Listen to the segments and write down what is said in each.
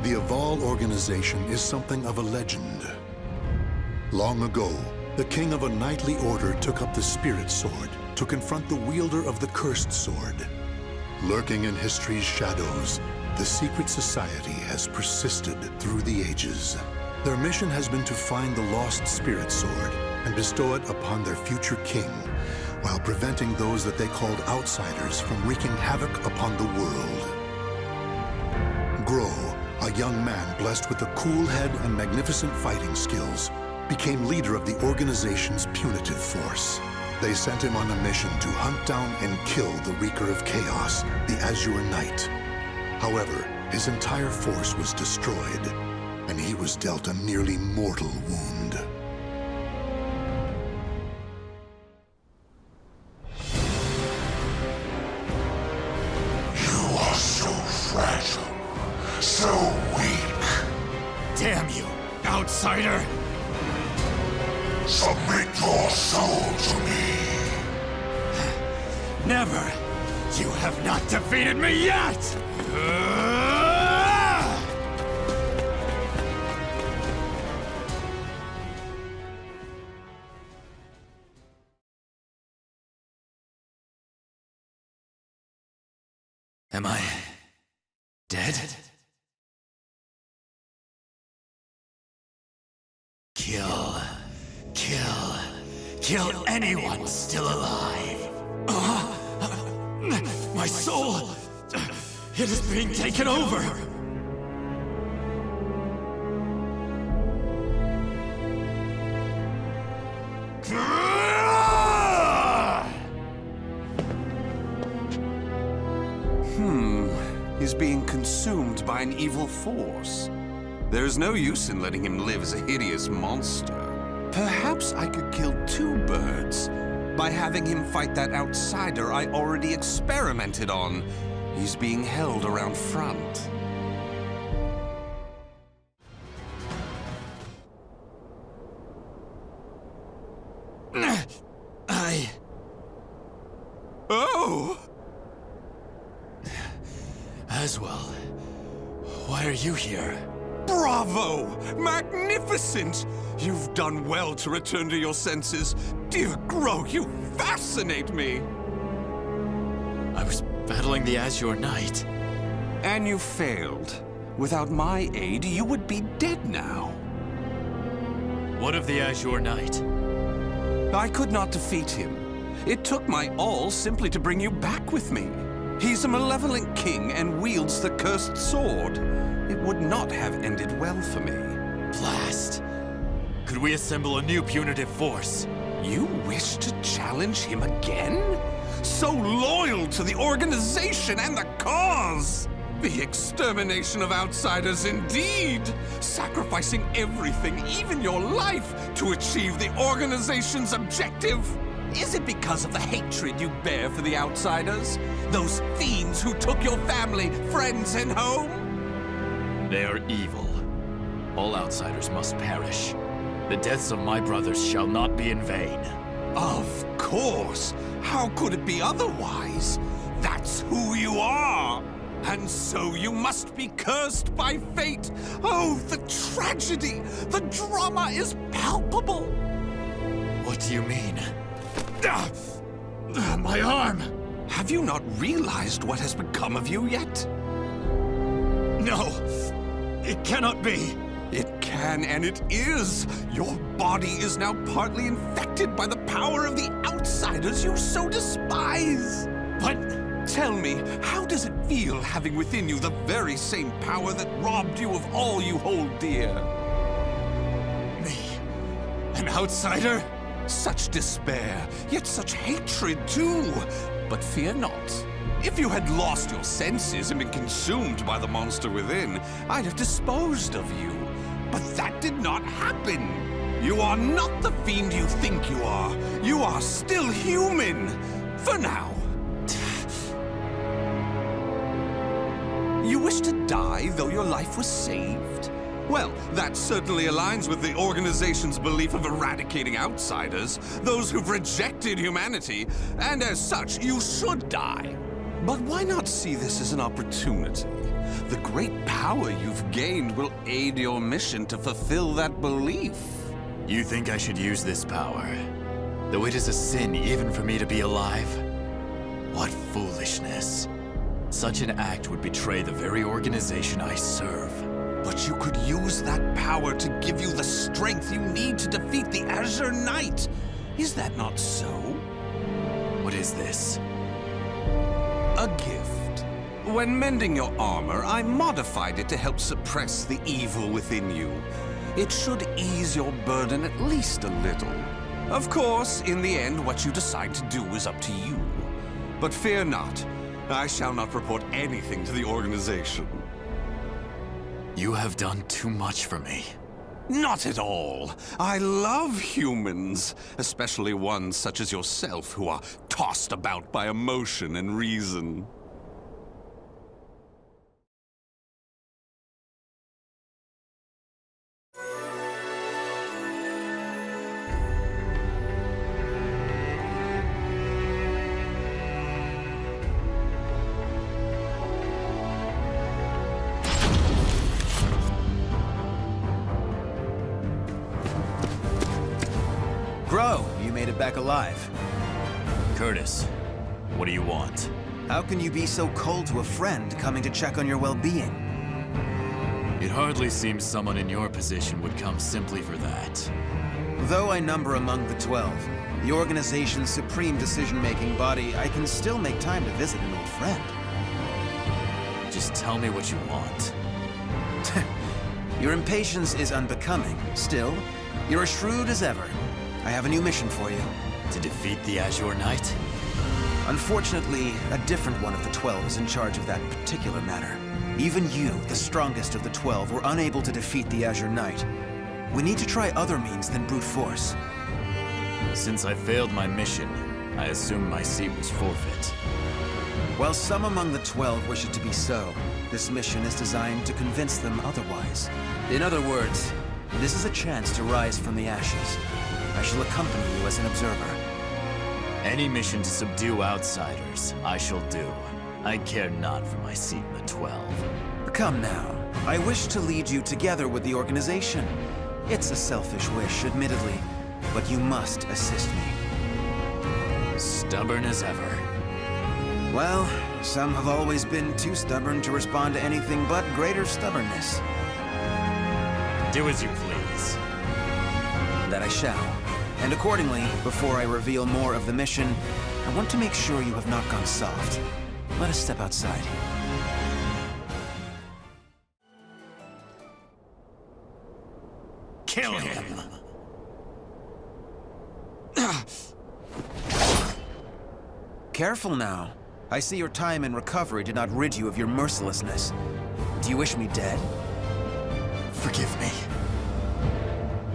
The Aval organization is something of a legend. Long ago, the king of a knightly order took up the Spirit Sword to confront the wielder of the Cursed Sword. Lurking in history's shadows, the secret society has persisted through the ages. Their mission has been to find the lost Spirit Sword and bestow it upon their future king, while preventing those that they called outsiders from wreaking havoc upon the world. Grøh, a young man blessed with a cool head and magnificent fighting skills, became leader of the organization's punitive force. They sent him on a mission to hunt down and kill the Wreaker of Chaos, the Azure Knight. However, his entire force was destroyed, and he was dealt a nearly mortal wound. You are so fragile, so weak. Damn you, outsider! Submit your soul to me. Never! You have not defeated me yet! Am I dead? Kill anyone still alive. My soul, it is being taken over. He's being consumed by an evil force. There is no use in letting him live as a hideous monster. Perhaps I could kill two birds by having him fight that outsider I already experimented on. He's being held around front. Oh! Aswell, why are you here? Bravo! Magnificent! You've done well to return to your senses. Dear Grøh, you fascinate me! I was battling the Azure Knight. And you failed. Without my aid, you would be dead now. What of the Azure Knight? I could not defeat him. It took my all simply to bring you back with me. He's a malevolent king and wields the cursed sword. It would not have ended well for me. Blast! Could we assemble a new punitive force? You wish to challenge him again? So loyal to the organization and the cause! The extermination of outsiders indeed! Sacrificing everything, even your life, to achieve the organization's objective! Is it because of the hatred you bear for the outsiders? Those fiends who took your family, friends, and home? They are evil. All outsiders must perish. The deaths of my brothers shall not be in vain. Of course! How could it be otherwise? That's who you are! And so you must be cursed by fate! Oh, the tragedy! The drama is palpable! What do you mean? My arm! Have you not realized what has become of you yet? No! It cannot be! It can, and it is! Your body is now partly infected by the power of the outsiders you so despise! But... Tell me, how does it feel having within you the very same power that robbed you of all you hold dear? Me? An outsider? Such despair, yet such hatred too! But fear not. If you had lost your senses and been consumed by the monster within, I'd have disposed of you. But that did not happen. You are not the fiend you think you are. You are still human. For now. You wish to die, though your life was saved? Well, that certainly aligns with the organization's belief of eradicating outsiders, those who've rejected humanity, and as such, you should die. But why not see this as an opportunity? The great power you've gained will aid your mission to fulfill that belief. You think I should use this power? Though it is a sin even for me to be alive? What foolishness. Such an act would betray the very organization I serve. But you could use that power to give you the strength you need to defeat the Azure Knight. Is that not so? What is this? A gift. When mending your armor, I modified it to help suppress the evil within you. It should ease your burden at least a little. Of course, in the end, what you decide to do is up to you. But fear not. I shall not report anything to the organization. You have done too much for me. Not at all. I love humans, especially ones such as yourself who are tossed about by emotion and reason. Grøh, you made it back alive. Curtis, what do you want? How can you be so cold to a friend coming to check on your well-being? It hardly seems someone in your position would come simply for that. Though I number among the 12, the organization's supreme decision-making body, I can still make time to visit an old friend. Just tell me what you want. Your impatience is unbecoming. Still, you're as shrewd as ever. I have a new mission for you. To defeat the Azure Knight? Unfortunately, a different one of the 12 is in charge of that particular matter. Even you, the strongest of the 12, were unable to defeat the Azure Knight. We need to try other means than brute force. Since I failed my mission, I assume my seat was forfeit. While some among the 12 wish it to be so, this mission is designed to convince them otherwise. In other words, this is a chance to rise from the ashes. I shall accompany you as an observer. Any mission to subdue outsiders, I shall do. I care not for my seat in the 12. Come now. I wish to lead you together with the organization. It's a selfish wish, admittedly, but you must assist me. Stubborn as ever. Well, some have always been too stubborn to respond to anything but greater stubbornness. Do as you please. That I shall. And accordingly, before I reveal more of the mission, I want to make sure you have not gone soft. Let us step outside. Kill him! Careful now. I see your time in recovery did not rid you of your mercilessness. Do you wish me dead? Forgive me.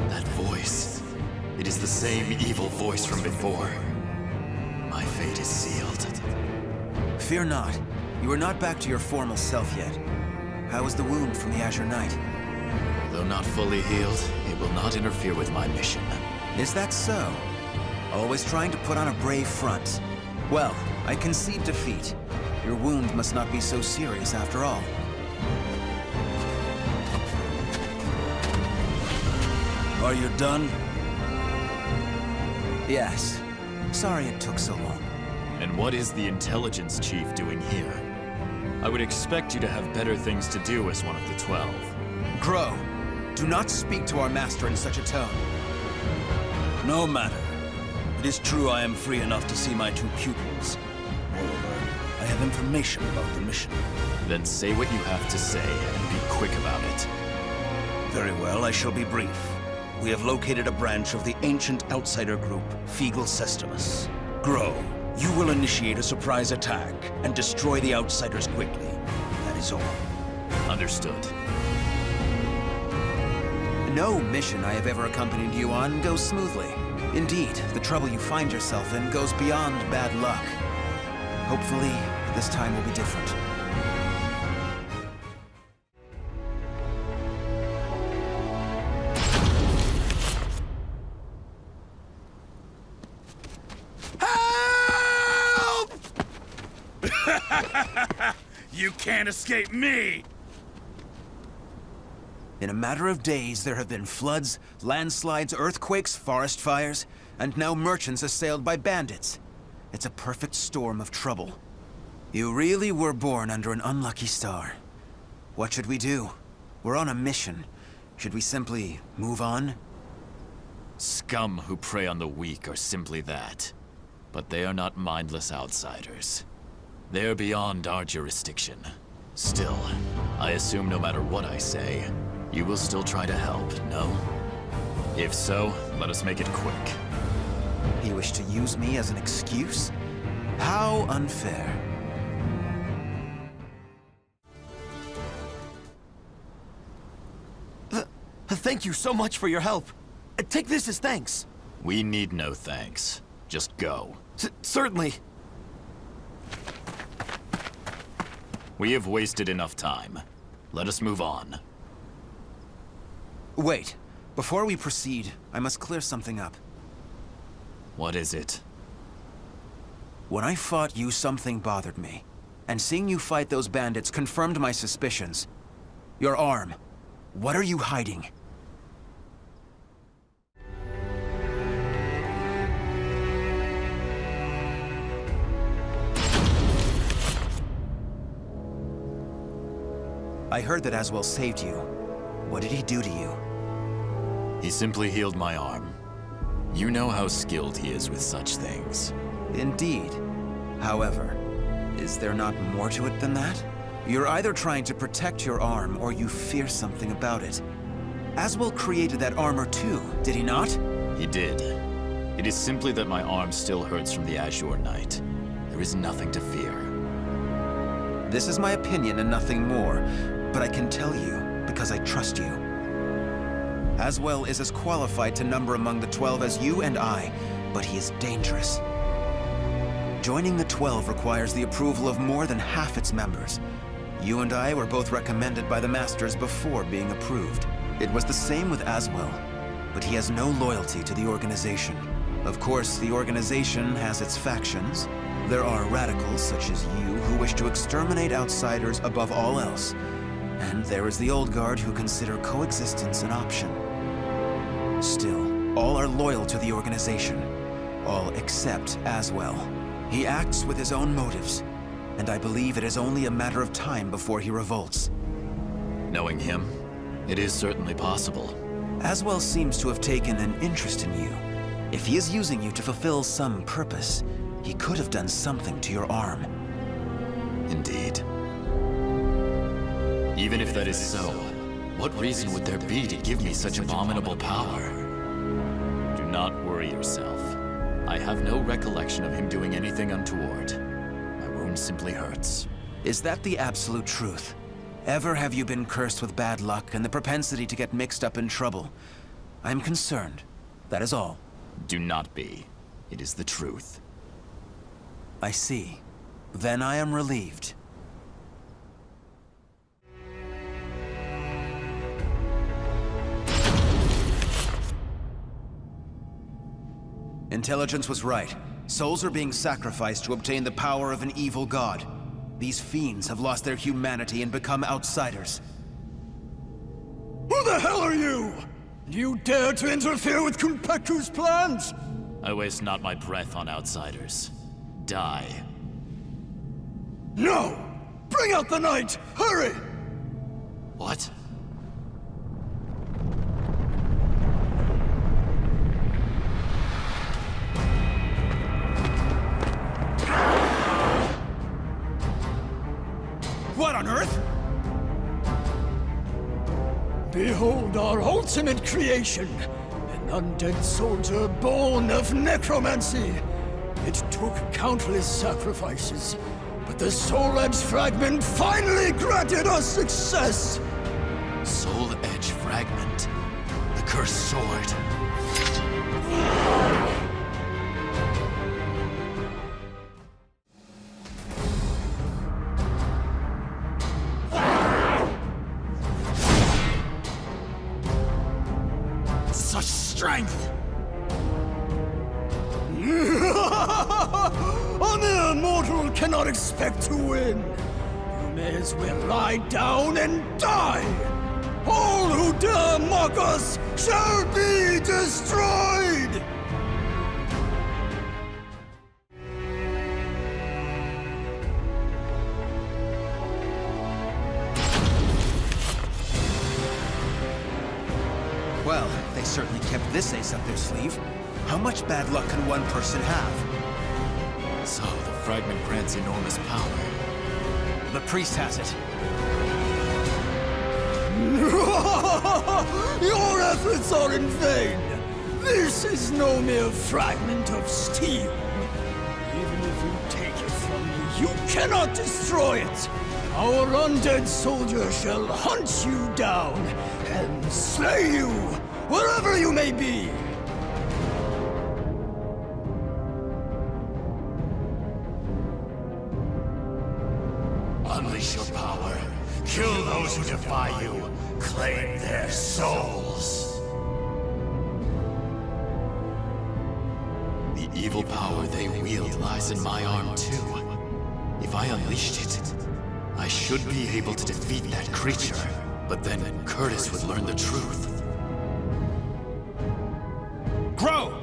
That voice. It is the same evil voice from before. My fate is sealed. Fear not. You are not back to your formal self yet. How is the wound from the Azure Knight? Though not fully healed, it will not interfere with my mission. Is that so? Always trying to put on a brave front. Well, I concede defeat. Your wound must not be so serious after all. Are you done? Yes. Sorry it took so long. And what is the intelligence chief doing here? I would expect you to have better things to do as one of the 12. Grøh, do not speak to our master in such a tone. No matter. It is true I am free enough to see my two pupils. Moreover, I have information about the mission. Then say what you have to say and be quick about it. Very well, I shall be brief. We have located a branch of the ancient outsider group, Feegle Sestimus. Grøh, you will initiate a surprise attack and destroy the outsiders quickly. That is all. Understood. No mission I have ever accompanied you on goes smoothly. Indeed, the trouble you find yourself in goes beyond bad luck. Hopefully, this time will be different. Help! You can't escape me! In a matter of days, there have been floods, landslides, earthquakes, forest fires, and now merchants assailed by bandits. It's a perfect storm of trouble. You really were born under an unlucky star. What should we do? We're on a mission. Should we simply move on? Scum who prey on the weak are simply that. But they are not mindless outsiders. They are beyond our jurisdiction. Still, I assume no matter what I say, you will still try to help, no? If so, let us make it quick. You wish to use me as an excuse? How unfair. Thank you so much for your help. Take this as thanks. We need no thanks. Just go. Certainly. We have wasted enough time. Let us move on. Wait. Before we proceed, I must clear something up. What is it? When I fought you, something bothered me. And seeing you fight those bandits confirmed my suspicions. Your arm. What are you hiding? I heard that Aswell saved you. What did he do to you? He simply healed my arm. You know how skilled he is with such things. Indeed. However, is there not more to it than that? You're either trying to protect your arm, or you fear something about it. Aswell created that armor too, did he not? He did. It is simply that my arm still hurts from the Azure Knight. There is nothing to fear. This is my opinion and nothing more, but I can tell you because I trust you. Aswell is as qualified to number among the 12 as you and I, but he is dangerous. Joining the 12 requires the approval of more than half its members. You and I were both recommended by the Masters before being approved. It was the same with Aswell, but he has no loyalty to the organization. Of course, the organization has its factions. There are radicals such as you who wish to exterminate outsiders above all else. And there is the old guard who consider coexistence an option. Still, all are loyal to the organization. All except Aswell. He acts with his own motives, and I believe it is only a matter of time before he revolts. Knowing him, it is certainly possible. Aswell seems to have taken an interest in you. If he is using you to fulfill some purpose, he could have done something to your arm. Indeed. Even if that is so, what reason would there be to give me such abominable power? Do not worry yourself. I have no recollection of him doing anything untoward. My wound simply hurts. Is that the absolute truth? Ever have you been cursed with bad luck and the propensity to get mixed up in trouble? I'm concerned. That is all. Do not be. It is the truth. I see. Then I am relieved. Intelligence was right. Souls are being sacrificed to obtain the power of an evil god. These fiends have lost their humanity and become outsiders. Who the hell are you? You dare to interfere with Kunpeku's plans? I waste not my breath on outsiders. Die. No! Bring out the knight! Hurry! What? What on earth? Behold our ultimate creation, an undead soldier born of necromancy. It took countless sacrifices, but the Soul Edge Fragment finally granted us success! Soul Edge Fragment. The cursed sword. Such strength! A mere mortal cannot expect to win. You may as well lie down and die. All who dare mock us shall be destroyed! Well, they certainly kept this ace up their sleeve. How much bad luck can one person have? So, the fragment grants enormous power. The priest has it. Your efforts are in vain! This is no mere fragment of steel. Even if you take it from me, you cannot destroy it! Our undead soldier shall hunt you down and slay you, wherever you may be! Unleash your power. Kill those who defy you. Claim their souls. The evil power they wield lies in my arm too. If I unleashed it, I should be able to defeat that creature. But then Curtis would learn the truth. Grøh!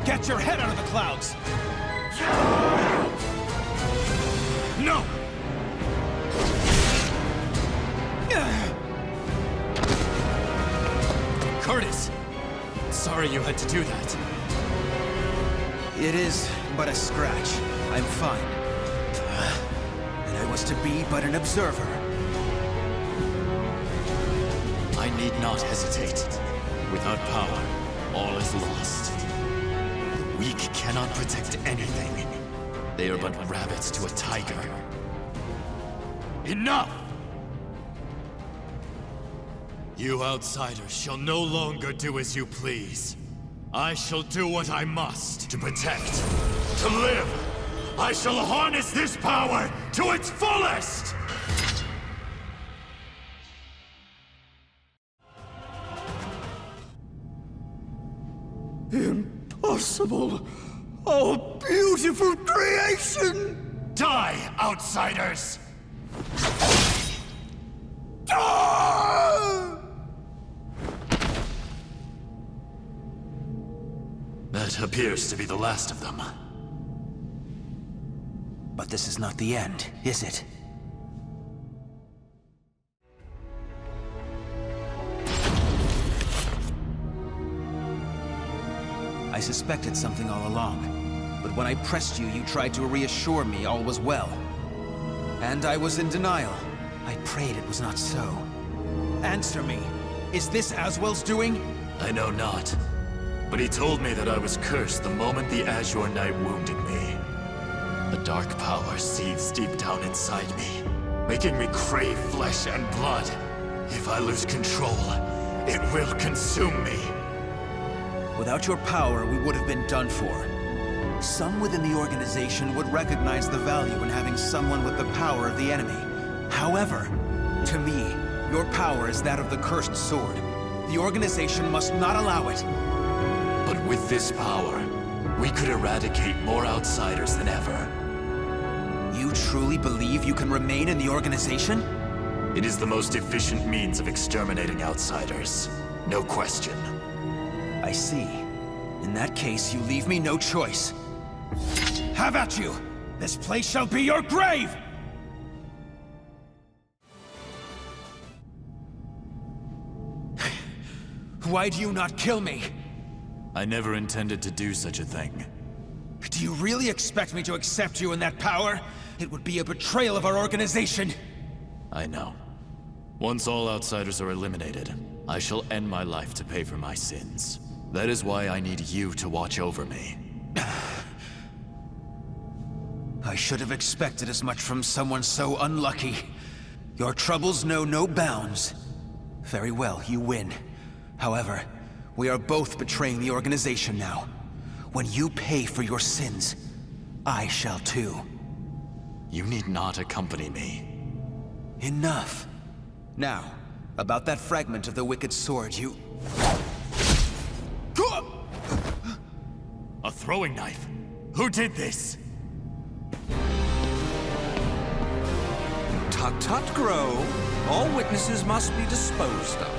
Get your head out of the clouds! No! Curtis! Sorry you had to do that. It is but a scratch. I'm fine. And I was to be but an observer. I need not hesitate. Without power, all is lost. The weak cannot protect anything. They are but rabbits to a tiger. Enough! You outsiders shall no longer do as you please. I shall do what I must to protect, to live. I shall harness this power to its fullest! Impossible! Oh, beautiful creation! Die, outsiders! Ah! That appears to be the last of them. But this is not the end, is it? I suspected something all along. But when I pressed you, you tried to reassure me all was well. And I was in denial. I prayed it was not so. Answer me. Is this Aswell's doing? I know not. But he told me that I was cursed the moment the Azure Knight wounded me. A dark power seethes deep down inside me, making me crave flesh and blood. If I lose control, it will consume me. Without your power, we would have been done for. Some within the organization would recognize the value in having someone with the power of the enemy. However, to me, your power is that of the Cursed Sword. The organization must not allow it. But with this power, we could eradicate more outsiders than ever. You truly believe you can remain in the organization? It is the most efficient means of exterminating outsiders. No question. I see. In that case, you leave me no choice. Have at you! This place shall be your grave! Why do you not kill me? I never intended to do such a thing. Do you really expect me to accept you in that power? It would be a betrayal of our organization. I know. Once all outsiders are eliminated, I shall end my life to pay for my sins. That is why I need you to watch over me. I should have expected as much from someone so unlucky. Your troubles know no bounds. Very well, you win. However, we are both betraying the organization now. When you pay for your sins, I shall too. You need not accompany me. Enough. Now, about that fragment of the Wicked Sword, you... A throwing knife? Who did this? Tut tut, Grøh. All witnesses must be disposed of.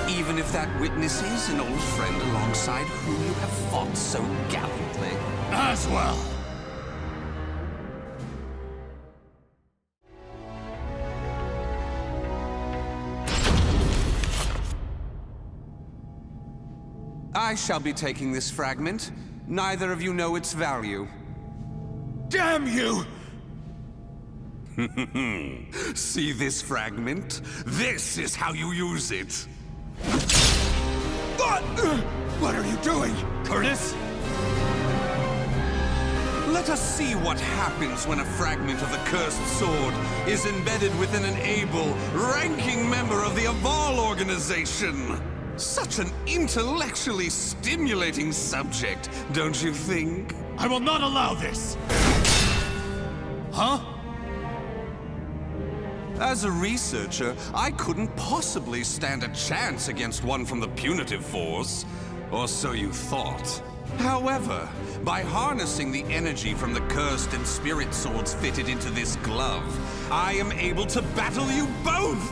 Even if that witness is an old friend alongside whom you have fought so gallantly. As well. I shall be taking this fragment. Neither of you know its value. Damn you! See this fragment? This is how you use it. What are you doing, Curtis? Let us see what happens when a fragment of the cursed sword is embedded within an able, ranking member of the Aval organization. Such an intellectually stimulating subject, don't you think? I will not allow this! Huh? As a researcher, I couldn't possibly stand a chance against one from the punitive force. Or so you thought. However, by harnessing the energy from the cursed and spirit swords fitted into this glove, I am able to battle you both!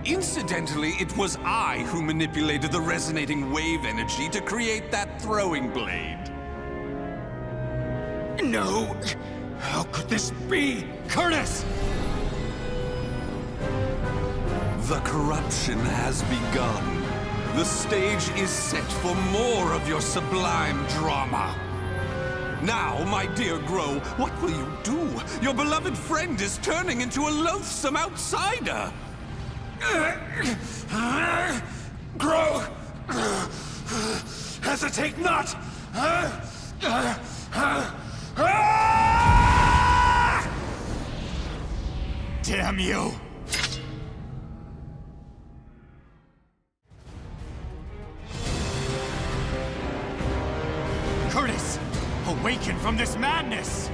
Incidentally, it was I who manipulated the resonating wave energy to create that throwing blade. No! How could this be? Curtis! The corruption has begun. The stage is set for more of your sublime drama. Now, my dear Grøh, what will you do? Your beloved friend is turning into a loathsome outsider! Grøh! Hesitate not! Damn you! Curtis! Awaken from this madness!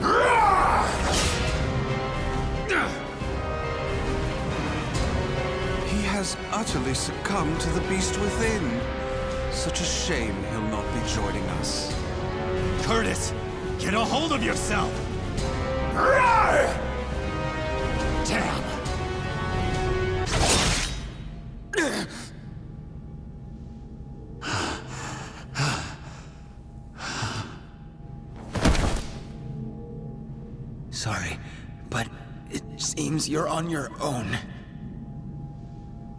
He has utterly succumbed to the beast within. Such a shame he'll not be joining us. Curtis! Get a hold of yourself! Damn! Sorry, but it seems you're on your own.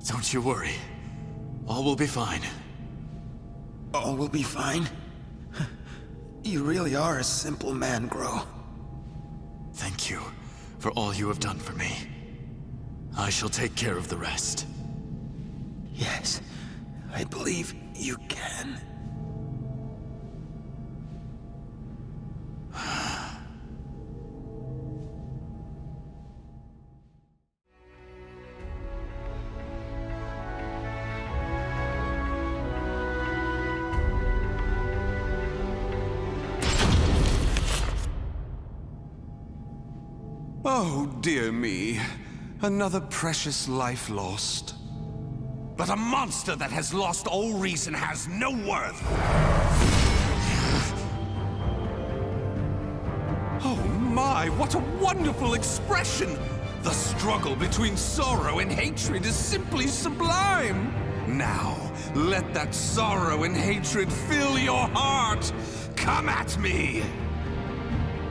Don't you worry. All will be fine. All will be fine? You really are a simple man, Grøh. Thank you for all you have done for me. I shall take care of the rest. Yes, I believe you can. Oh, dear me. Another precious life lost. But a monster that has lost all reason has no worth! Oh my, what a wonderful expression! The struggle between sorrow and hatred is simply sublime! Now, let that sorrow and hatred fill your heart! Come at me!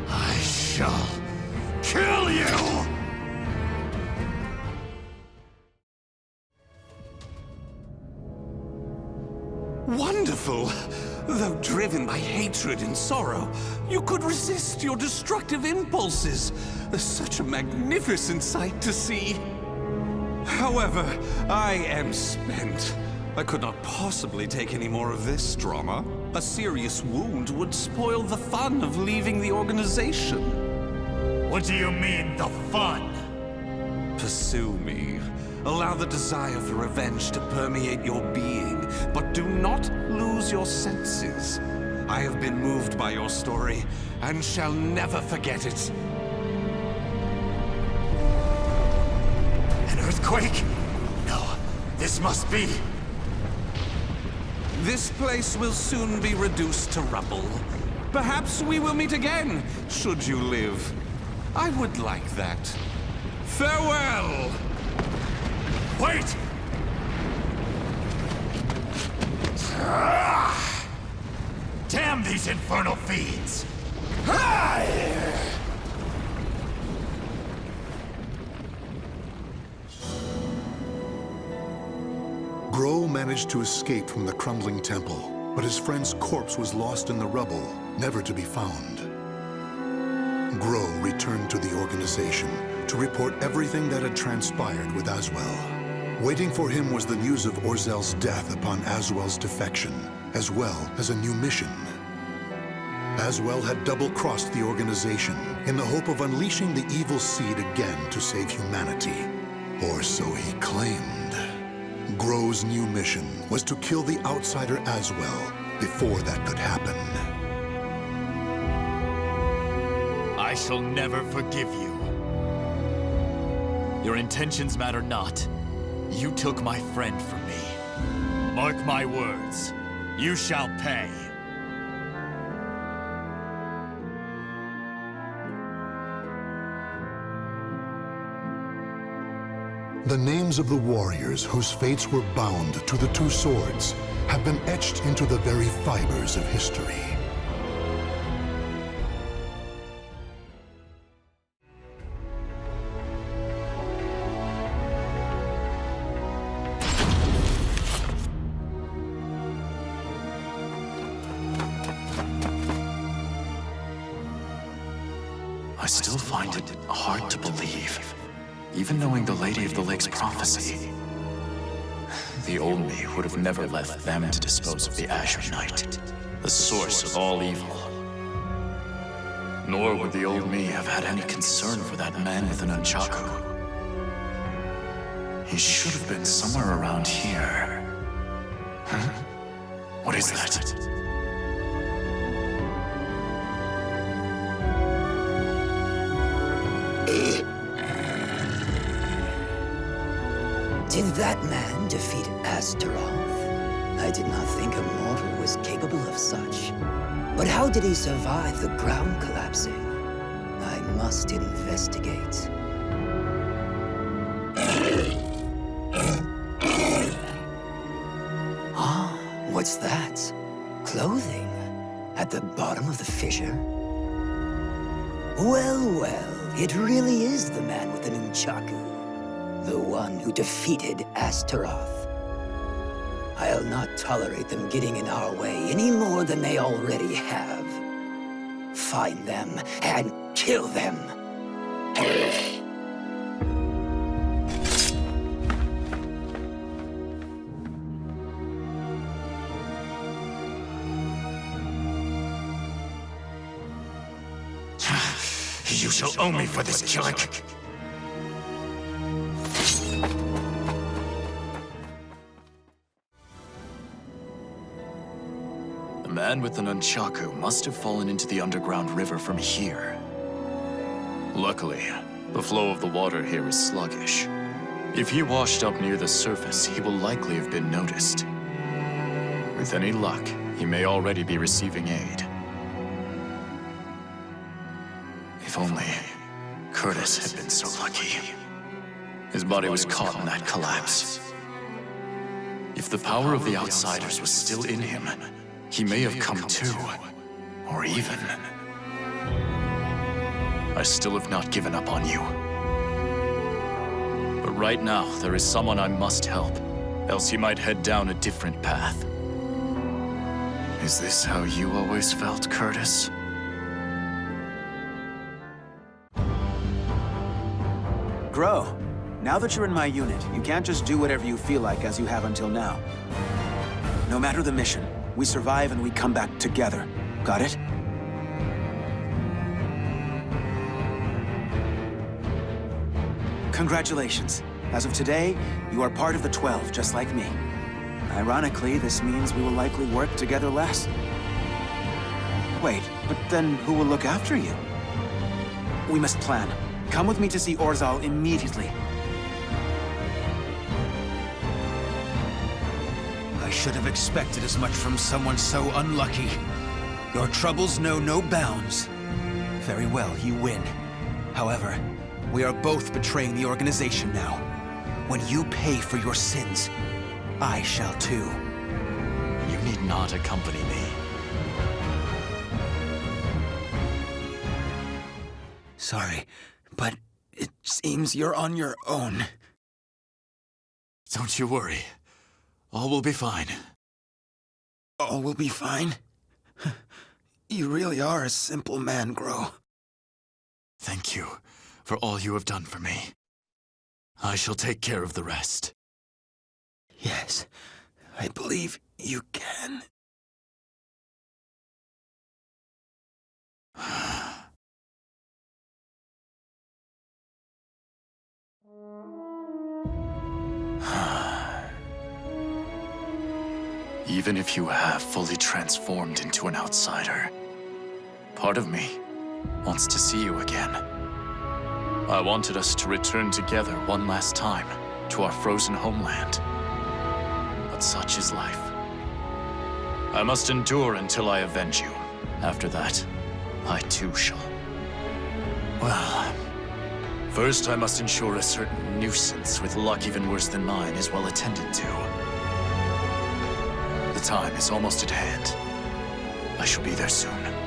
I shall kill you! Wonderful! Though driven by hatred and sorrow, you could resist your destructive impulses. Such a magnificent sight to see. However, I am spent. I could not possibly take any more of this drama. A serious wound would spoil the fun of leaving the organization. What do you mean, the fun? Pursue me. Allow the desire for revenge to permeate your being, but do not lose your senses. I have been moved by your story, and shall never forget it. An earthquake? No, this must be... This place will soon be reduced to rubble. Perhaps we will meet again, should you live. I would like that. Farewell! Wait! Damn these infernal fiends! Grøh managed to escape from the crumbling temple, but his friend's corpse was lost in the rubble, never to be found. Grøh returned to the organization to report everything that had transpired with Aswell. Waiting for him was the news of Orzel's death upon Aswell's defection, as well as a new mission. Aswell had double-crossed the organization in the hope of unleashing the evil seed again to save humanity. Or so he claimed. Grøh's new mission was to kill the outsider Aswell before that could happen. I shall never forgive you. Your intentions matter not. You took my friend from me. Mark my words. You shall pay. The names of the warriors whose fates were bound to the two swords have been etched into the very fibers of history. I still find it hard to believe. Even knowing the Lady of the Lake's prophecy, the old me would have never left them to dispose of the Azure Knight, the source of all evil. Nor would the old me have had any concern for that man with an nunchaku. He should have been somewhere around here. Huh? What is that? Did that man defeat Astaroth? I did not think a mortal was capable of such. But how did he survive the ground collapsing? I must investigate. Ah, what's that? Clothing? At the bottom of the fissure? Well, it really is the man with the nunchaku. The one who defeated Astaroth. I'll not tolerate them getting in our way any more than they already have. Find them and kill them! You shall owe me for this killing. The man with the nunchaku must have fallen into the underground river from here. Luckily, the flow of the water here is sluggish. If he washed up near the surface, he will likely have been noticed. With any luck, he may already be receiving aid. If only Curtis had been so lucky. His body was caught in that collapse. If the power of the Outsiders was still in him, he may have come to, or even... I still have not given up on you. But right now, there is someone I must help, else he might head down a different path. Is this how you always felt, Curtis? Grøh, now that you're in my unit, you can't just do whatever you feel like as you have until now. No matter the mission, we survive and we come back together. Got it? Congratulations. As of today, you are part of the 12, just like me. Ironically, this means we will likely work together less. Wait, but then who will look after you? We must plan. Come with me to see Orzel immediately. I should have expected as much from someone so unlucky. Your troubles know no bounds. Very well, you win. However, We are both betraying the organization now. When you pay for your sins, I shall too. You need not accompany me. Sorry, but it seems you're on your own. Don't you worry. All will be fine. All will be fine? You really are a simple man, Grøh. Thank you for all you have done for me. I shall take care of the rest. Yes, I believe you can. Even if you have fully transformed into an outsider, part of me wants to see you again. I wanted us to return together one last time to our frozen homeland. But such is life. I must endure until I avenge you. After that, I too shall. Well, first I must ensure a certain nuisance with luck even worse than mine is well attended to. The time is almost at hand. I shall be there soon.